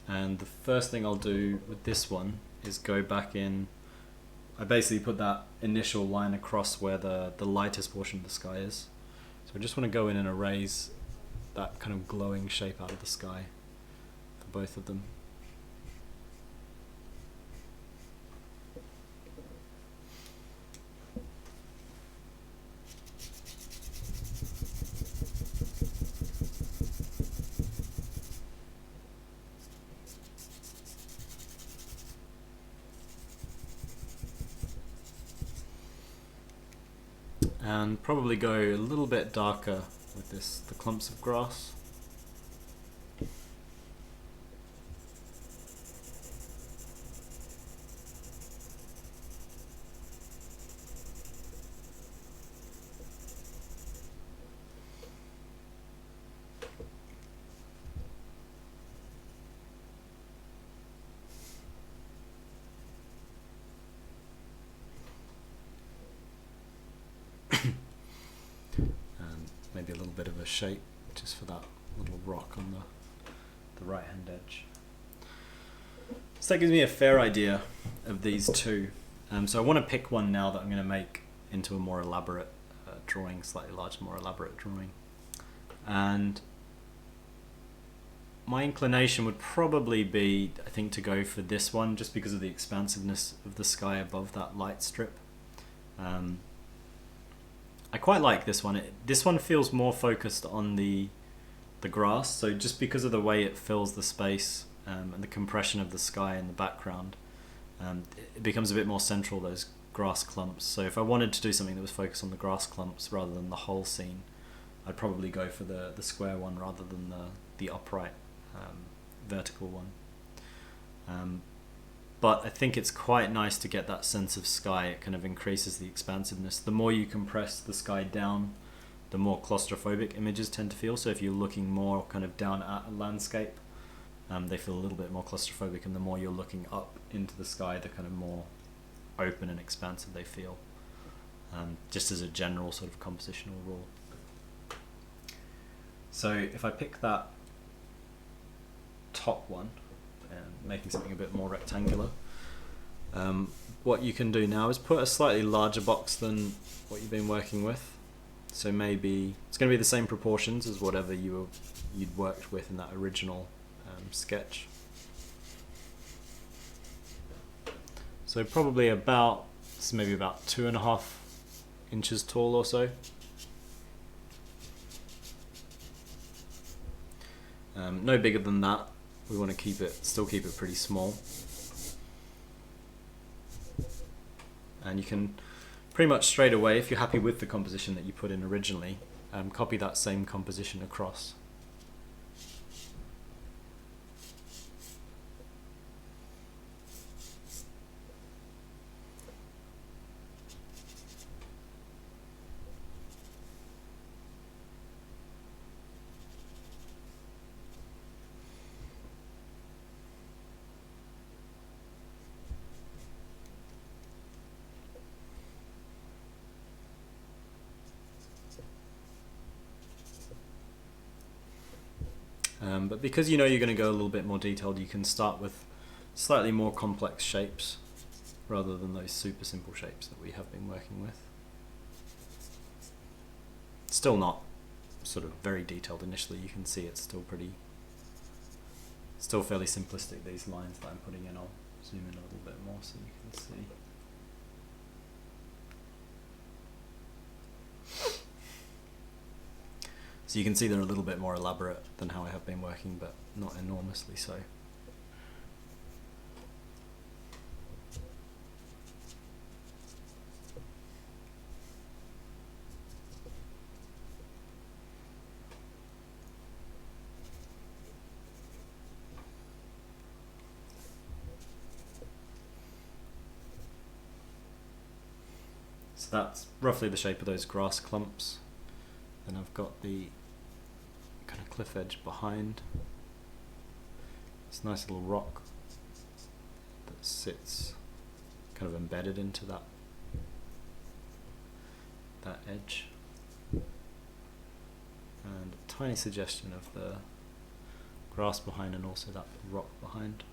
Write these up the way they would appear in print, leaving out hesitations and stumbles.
And the first thing I'll do with this one is go back in. I basically put that initial line across where the lightest portion of the sky is. So I just want to go in and erase that kind of glowing shape out of the sky for both of them. And probably go a little bit darker with the clumps of grass. Maybe a little bit of a shape just for that little rock on the right hand edge. So that gives me a fair idea of these two. So I want to pick one now that I'm going to make into a more elaborate drawing, slightly larger, more elaborate drawing. And my inclination would probably be, I think, to go for this one just because of the expansiveness of the sky above that light strip. I quite like this one. This one feels more focused on the grass, so just because of the way it fills the space and the compression of the sky in the background, it becomes a bit more central, those grass clumps. So if I wanted to do something that was focused on the grass clumps rather than the whole scene, I'd probably go for the square one rather than the upright vertical one. But I think it's quite nice to get that sense of sky. It kind of increases the expansiveness. The more you compress the sky down, the more claustrophobic images tend to feel. So if you're looking more kind of down at a landscape, they feel a little bit more claustrophobic, and the more you're looking up into the sky, the kind of more open and expansive they feel, just as a general sort of compositional rule. So if I pick that top one, making something a bit more rectangular, what you can do now is put a slightly larger box than what you've been working with. So maybe it's going to be the same proportions as whatever you'd worked with in that original sketch. So probably about, it's maybe about 2.5 inches tall or so. No bigger than that. We want to still keep it pretty small. And you can pretty much straight away, if you're happy with the composition that you put in originally, copy that same composition across. But because you know you're going to go a little bit more detailed, you can start with slightly more complex shapes rather than those super simple shapes that we have been working with. Still not sort of very detailed initially. You can see it's still fairly simplistic, these lines that I'm putting in. I'll zoom in a little bit more so you can see. So you can see they're a little bit more elaborate than how I have been working, but not enormously so. So that's roughly the shape of those grass clumps. Then I've got the kind of cliff edge behind. This nice little rock that sits kind of embedded into that edge. And a tiny suggestion of the grass behind and also that rock behind.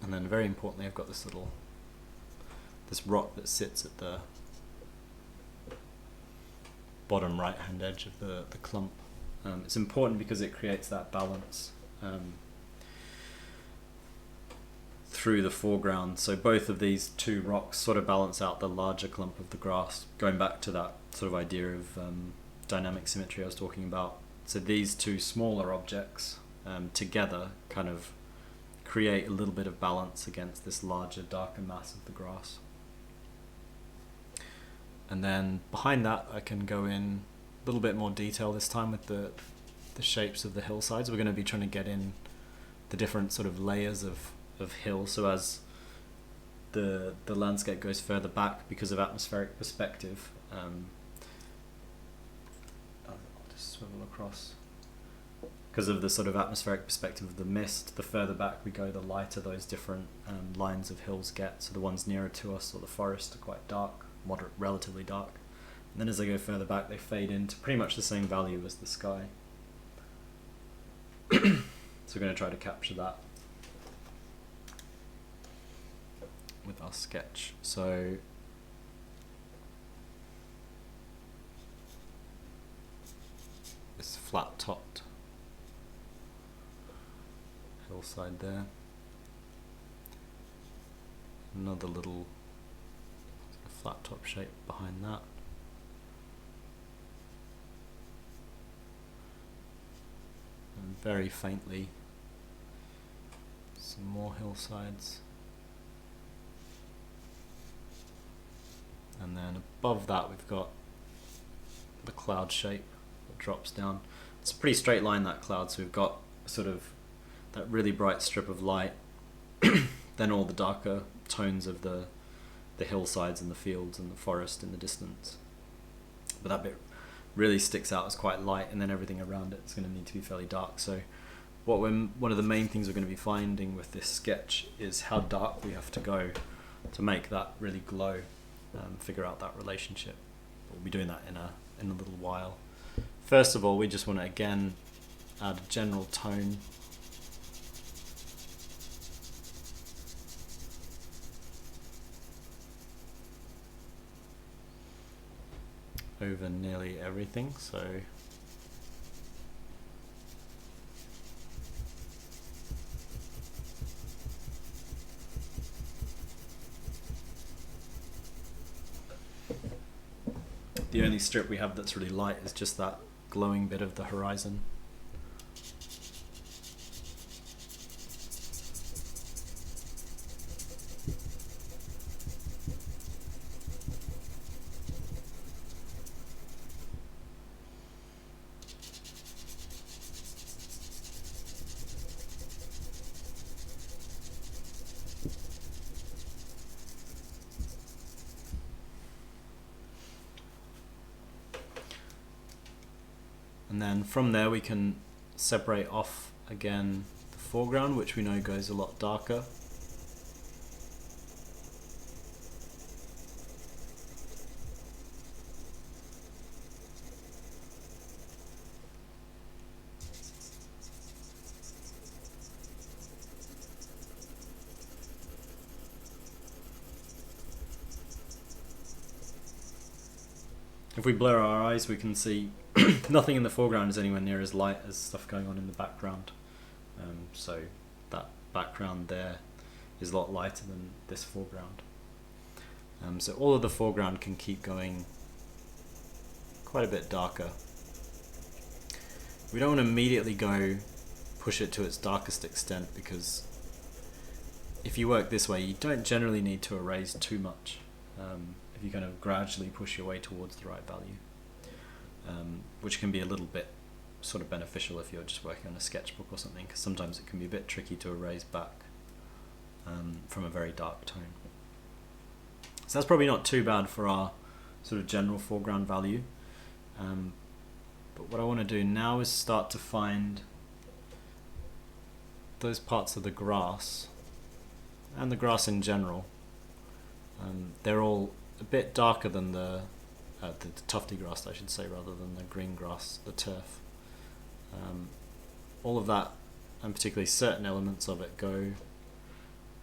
And then very importantly, I've got this rock that sits at the bottom right hand edge of the clump. It's important because it creates that balance through the foreground. So both of these two rocks sort of balance out the larger clump of the grass, going back to that sort of idea of dynamic symmetry I was talking about. So these two smaller objects together kind of create a little bit of balance against this larger, darker mass of the grass. And then behind that I can go in a little bit more detail this time with the shapes of the hillsides. We're going to be trying to get in the different sort of layers of hill, so as the landscape goes further back because of atmospheric perspective. I'll just swivel across. Because of the sort of atmospheric perspective of the mist, the further back we go, the lighter those different lines of hills get. So the ones nearer to us or the forest are quite dark, relatively dark. And then as they go further back, they fade into pretty much the same value as the sky. So we're going to try to capture that with our sketch. So this flat-topped hillside there. Another little flat top shape behind that. And very faintly some more hillsides. And then above that we've got the cloud shape that drops down. It's a pretty straight line, that cloud, so we've got sort of that really bright strip of light, then all the darker tones of the hillsides and the fields and the forest in the distance. But that bit really sticks out as quite light, and then everything around it is going to need to be fairly dark. So one of the main things we're going to be finding with this sketch is how dark we have to go to make that really glow, figure out that relationship. We'll be doing that in a little while. First of all, we just want to again add a general tone over nearly everything. So the only strip we have that's really light is just that glowing bit of the horizon. And then from there we can separate off again the foreground, which we know goes a lot darker. If we blur our eyes, we can see nothing in the foreground is anywhere near as light as stuff going on in the background. So that background there is a lot lighter than this foreground. So all of the foreground can keep going quite a bit darker. We don't want to immediately push it to its darkest extent, because if you work this way, you don't generally need to erase too much. If you kind of gradually push your way towards the right value, which can be a little bit sort of beneficial if you're just working on a sketchbook or something, because sometimes it can be a bit tricky to erase back from a very dark tone. So that's probably not too bad for our sort of general foreground value. But what I want to do now is start to find those parts of the grass, and the grass in general. They're all a bit darker than the the tufty grass, I should say, rather than the green grass, the turf. All of that, and particularly certain elements of it, go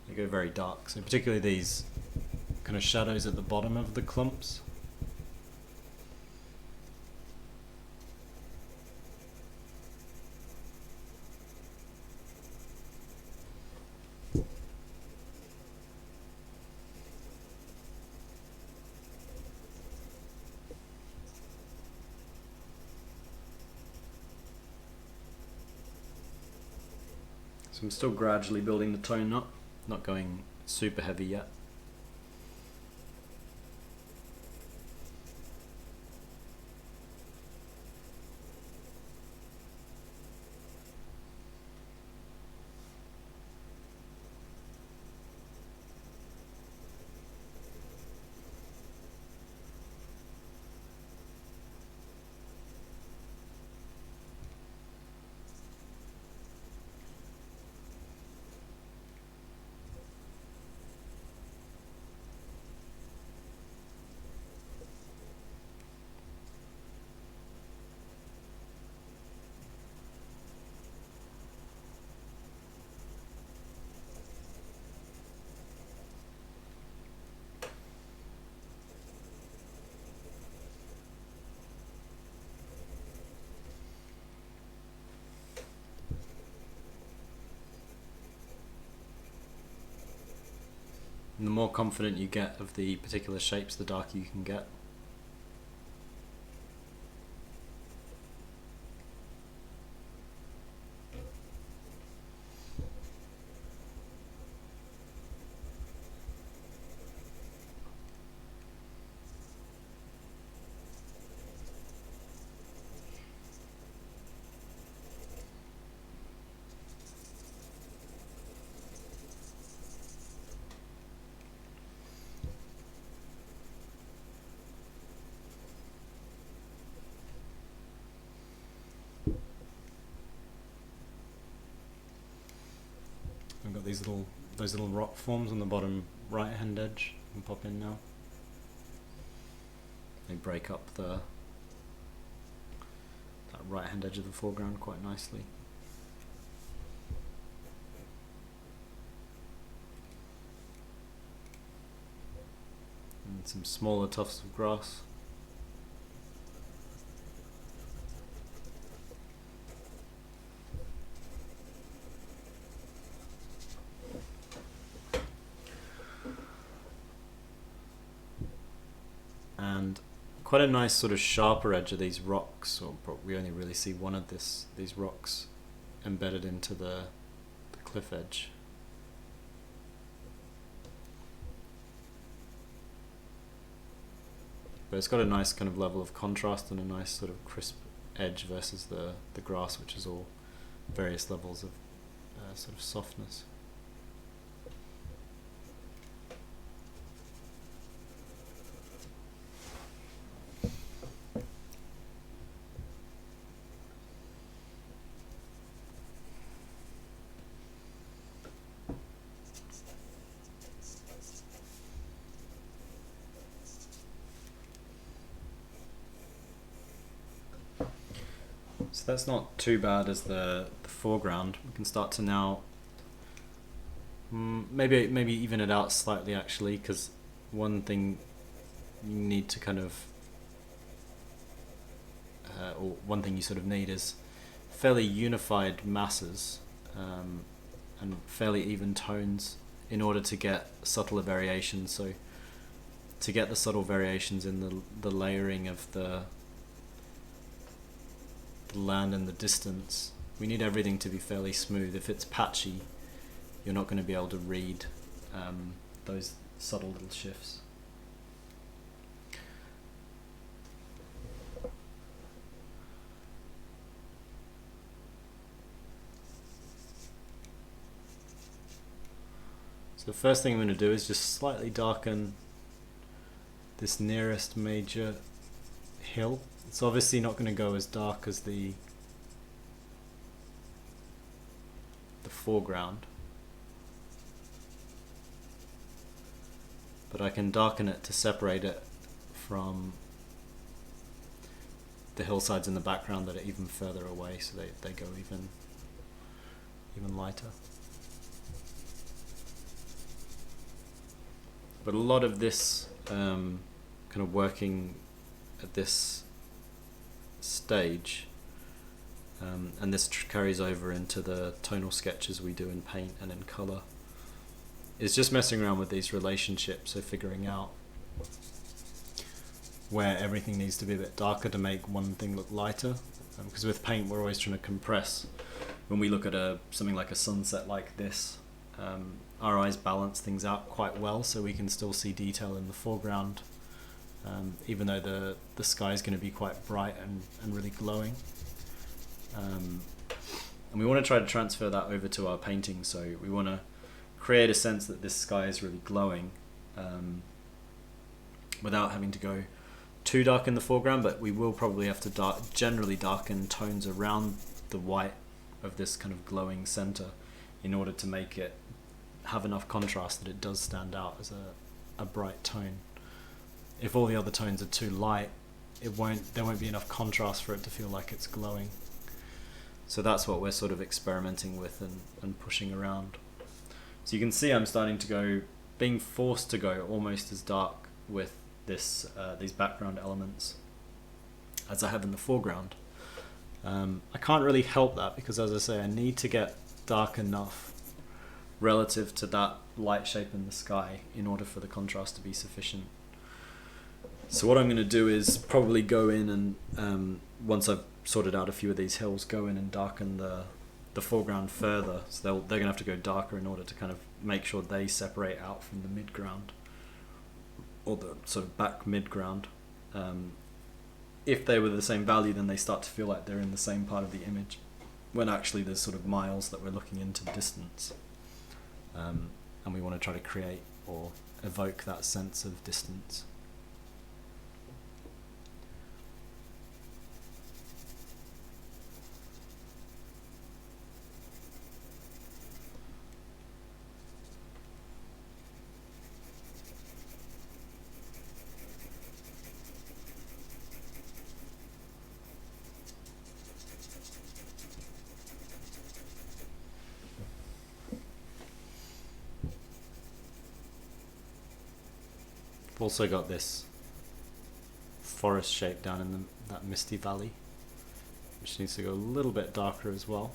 very dark. So particularly these kind of shadows at the bottom of the clumps. So I'm still gradually building the tone up, not going super heavy yet. And the more confident you get of the particular shapes, the darker you can get. I've got those little rock forms on the bottom right hand edge. I can pop in now. They break up that right hand edge of the foreground quite nicely. And some smaller tufts of grass. And quite a nice sort of sharper edge of these rocks, or we only really see one of these rocks embedded into the cliff edge. But it's got a nice kind of level of contrast and a nice sort of crisp edge versus the grass, which is all various levels of sort of softness. So that's not too bad as the foreground. We can start to now maybe even it out slightly, actually, because one thing you need to kind of or one thing you sort of need is fairly unified masses and fairly even tones in order to get subtler variations. So to get the subtle variations in the layering of the land and the distance, we need everything to be fairly smooth. If it's patchy, you're not going to be able to read those subtle little shifts. So the first thing I'm going to do is just slightly darken this nearest major hill. It's obviously not going to go as dark as the foreground, but I can darken it to separate it from the hillsides in the background that are even further away, so they go even lighter. But a lot of this kind of working at this stage, and this carries over into the tonal sketches we do in paint and in colour, is just messing around with these relationships, so figuring out where everything needs to be a bit darker to make one thing look lighter, because with paint we're always trying to compress. When we look at something like a sunset like this, our eyes balance things out quite well, so we can still see detail in the foreground, even though the sky is going to be quite bright and really glowing. And we want to try to transfer that over to our painting, so we want to create a sense that this sky is really glowing, without having to go too dark in the foreground, but we will probably have to generally darken tones around the white of this kind of glowing center in order to make it have enough contrast that it does stand out as a bright tone. If all the other tones are too light, there won't be enough contrast for it to feel like it's glowing. So that's what we're sort of experimenting with and pushing around. So you can see I'm starting to being forced to go almost as dark with these background elements as I have in the foreground. I can't really help that because, as I say, I need to get dark enough relative to that light shape in the sky in order for the contrast to be sufficient. So what I'm going to do is probably go in and once I've sorted out a few of these hills, go in and darken the foreground further. So they're going to have to go darker in order to kind of make sure they separate out from the midground, or the sort of back midground. If they were the same value, then they start to feel like they're in the same part of the image, when actually there's sort of miles that we're looking into distance. And we want to try to create or evoke that sense of distance. I've also got this forest shape down in that misty valley, which needs to go a little bit darker as well.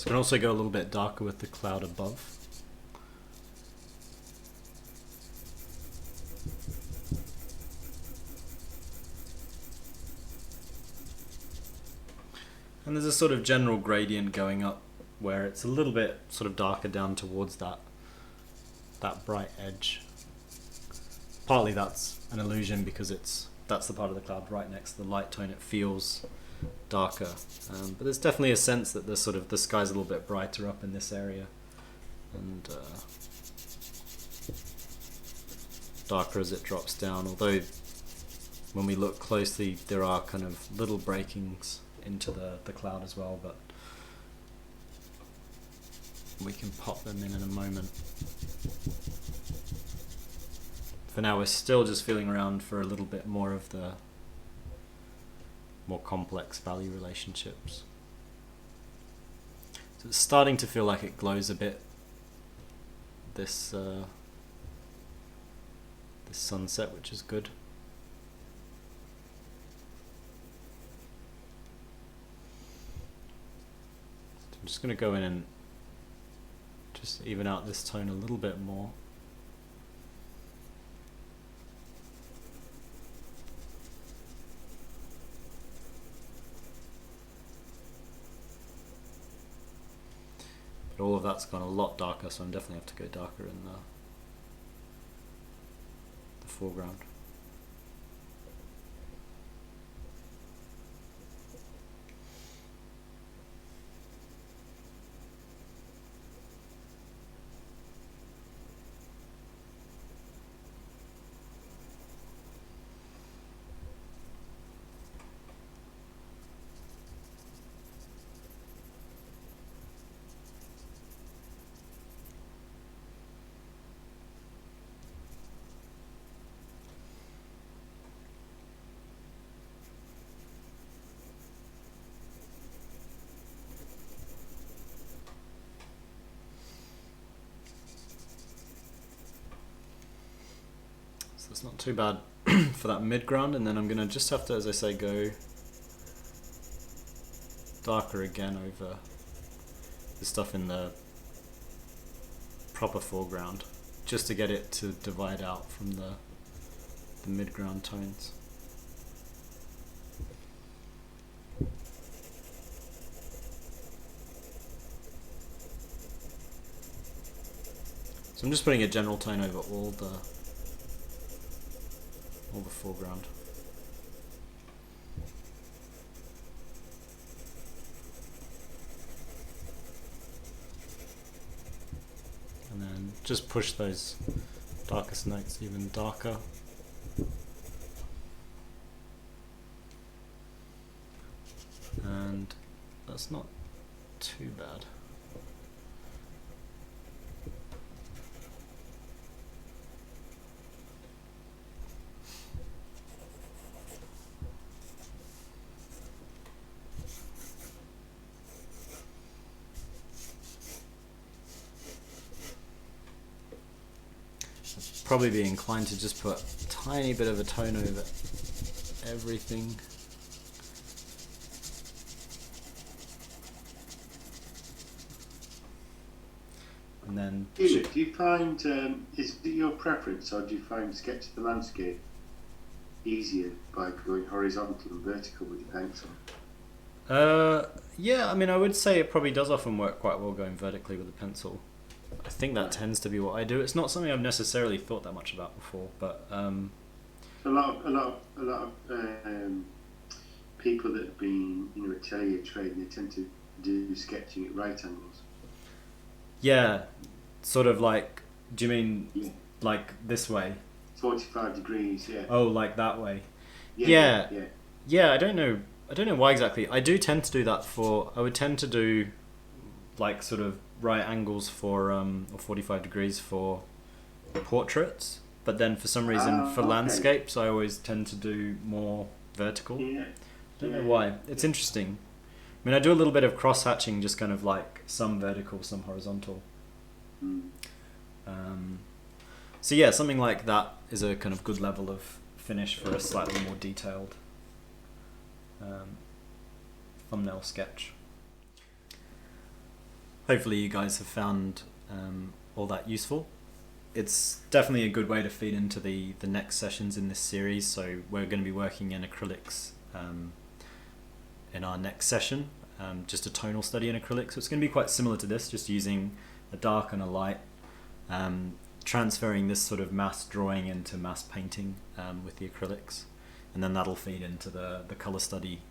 So we can also go a little bit darker with the cloud above. And there's a sort of general gradient going up where it's a little bit sort of darker down towards that bright edge. Partly that's an illusion because that's the part of the cloud right next to the light tone. It feels darker, but there's definitely a sense that the sky's a little bit brighter up in this area, and darker as it drops down, although when we look closely there are kind of little breakings into the cloud as well, but we can pop them in a moment. For now we're still just feeling around for a little bit more of the more complex value relationships. So it's starting to feel like it glows a bit, this sunset, which is good. I'm just going to go in and just even out this tone a little bit more. But all of that's gone a lot darker, so I'm definitely have to go darker in the foreground. So it's not too bad for that midground, and then I'm going to just have to, as I say, go darker again over the stuff in the proper foreground, just to get it to divide out from the midground tones. So I'm just putting a general tone over all the foreground. And then just push those darkest notes even darker. And that's not too bad. Probably be inclined to just put a tiny bit of a tone over everything. And then do you find, is it your preference, or do you find sketch the landscape easier by going horizontal and vertical with your pencil? Yeah, I mean, I would say it probably does often work quite well going vertically with a pencil. I think that tends to be what I do. It's not something I've necessarily thought that much about before, but a lot of people that have been, atelier trained, they tend to do sketching at right angles. Yeah, sort of like. Do you mean Yeah. like this way? 45 degrees, yeah. Oh, like that way. Yeah. I don't know why exactly. I do tend to do that I would tend to do like sort of right angles for or 45 degrees for portraits, but then for some reason for landscapes I always tend to do more vertical. Yeah. I don't know why. It's interesting. I mean, I do a little bit of cross hatching, just kind of like some vertical, some horizontal. So yeah, something like that is a kind of good level of finish for a slightly more detailed thumbnail sketch. Hopefully you guys have found all that useful. It's definitely a good way to feed into the next sessions in this series. So we're going to be working in acrylics in our next session, just a tonal study in acrylics. So it's going to be quite similar to this, just using a dark and a light, transferring this sort of mass drawing into mass painting with the acrylics, and then that'll feed into the color study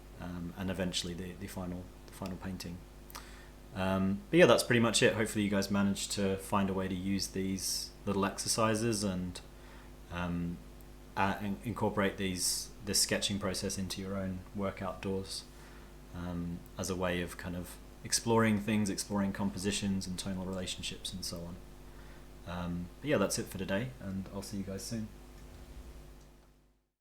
and eventually the final painting. But yeah, that's pretty much it. Hopefully you guys managed to find a way to use these little exercises and incorporate this sketching process into your own work outdoors as a way of kind of exploring things, exploring compositions and tonal relationships and so on. But yeah, that's it for today, and I'll see you guys soon.